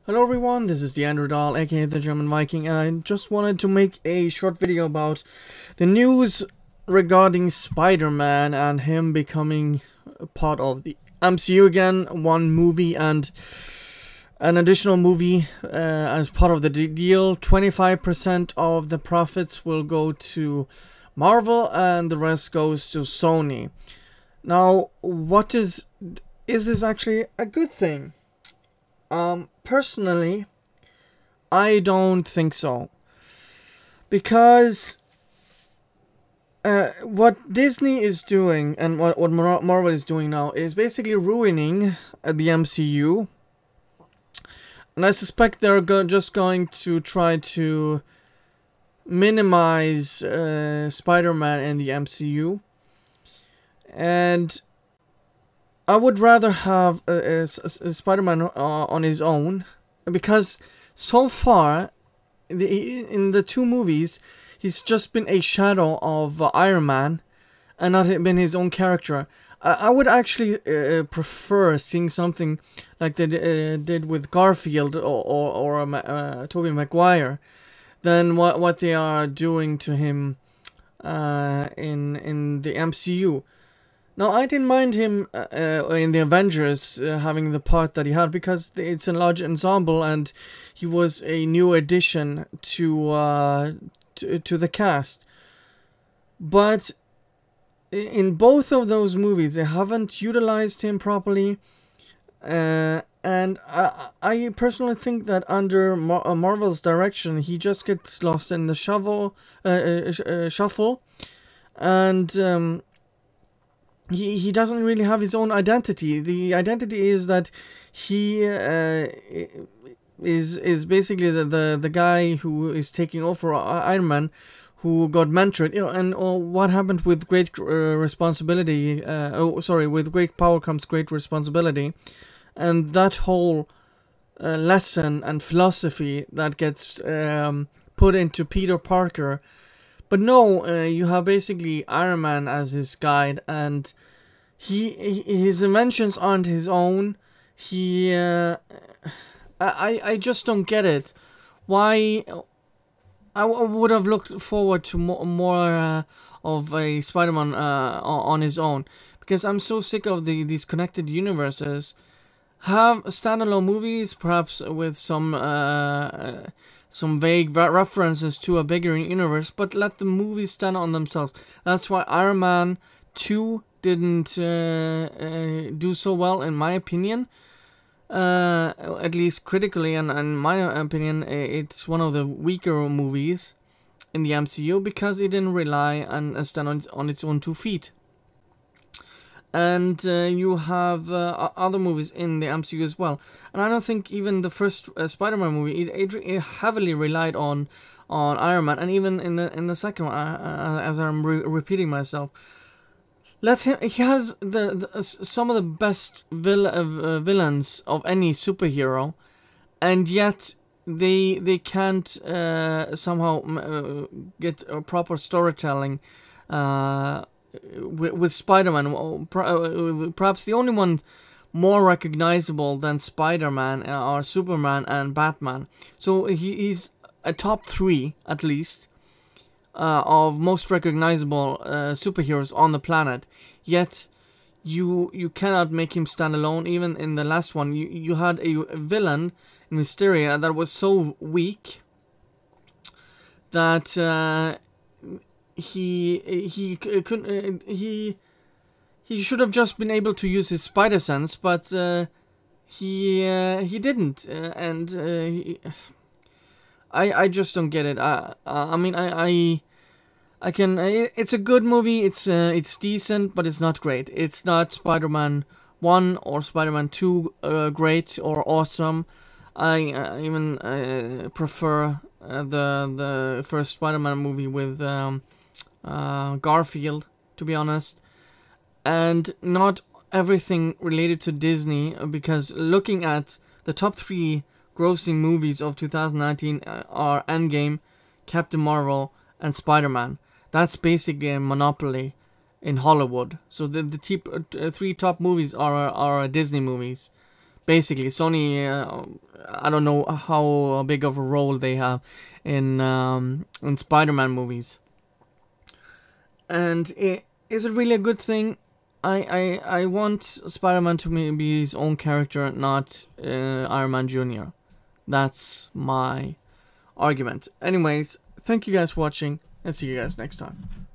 Hello everyone, this is the Andrew Dahl, aka the German Viking, and I just wanted to make a short video about the news regarding Spider-Man and him becoming a part of the MCU again, one movie and an additional movie as part of the deal. 25% of the profits will go to Marvel and the rest goes to Sony. Now, is this actually a good thing? Personally, I don't think so. Because what Disney is doing and what Marvel is doing now is basically ruining the MCU. And I suspect they're just going to try to minimize Spider-Man in the MCU. And I would rather have Spider-Man on his own, because so far, in the two movies, he's just been a shadow of Iron Man, and not been his own character. I would actually prefer seeing something like they did with Garfield or Tobey Maguire, than what they are doing to him in the MCU. Now, I didn't mind him in the Avengers having the part that he had, because it's a large ensemble and he was a new addition to the cast. But in both of those movies, they haven't utilized him properly, and I personally think that under Marvel's direction, he just gets lost in the shuffle, and he doesn't really have his own identity. The identity is that he is basically the guy who is taking over Iron Man, who got mentored, and what happened with great responsibility. With great power comes great responsibility, and that whole lesson and philosophy that gets put into Peter Parker. But no, you have basically Iron Man as his guide, and his inventions aren't his own. I just don't get it. Why? I would have looked forward to more of a Spider-Man on his own, because I'm so sick of these connected universes. Have standalone movies, perhaps with some vague references to a bigger universe, but let the movies stand on themselves. That's why Iron Man 2 didn't do so well, in my opinion. At least critically, and in my opinion, it's one of the weaker movies in the MCU, because it didn't rely and stand on its own 2 feet. And you have other movies in the MCU as well. And I don't think even the first Spider-Man movie, it heavily relied on Iron Man, and even in the second one, as I'm repeating myself, he has some of the best villains of any superhero, and yet they can't somehow get a proper storytelling with Spider-Man. Perhaps the only one more recognizable than Spider-Man are Superman and Batman. So he's a top 3 at least of most recognizable superheroes on the planet. Yet you cannot make him stand alone. Even in the last one, you had a villain in Mysteria that was so weak that he couldn't he should have just been able to use his spider sense, but he didn't, and I just don't get it. I mean I can. It's a good movie. It's decent, but it's not great. It's not Spider-Man 1 or Spider-Man 2 great or awesome. I even prefer the first Spider-Man movie with Garfield, to be honest. And not everything related to Disney, because looking at the top 3 grossing movies of 2019 are Endgame, Captain Marvel, and Spider-Man. That's basically a monopoly in Hollywood. So the 3 top movies are Disney movies. Basically, Sony, I don't know how big of a role they have in Spider-Man movies. And is it really a good thing? I want Spider-Man to be his own character, not Iron Man Jr. That's my argument. Anyways, thank you guys for watching, and see you guys next time.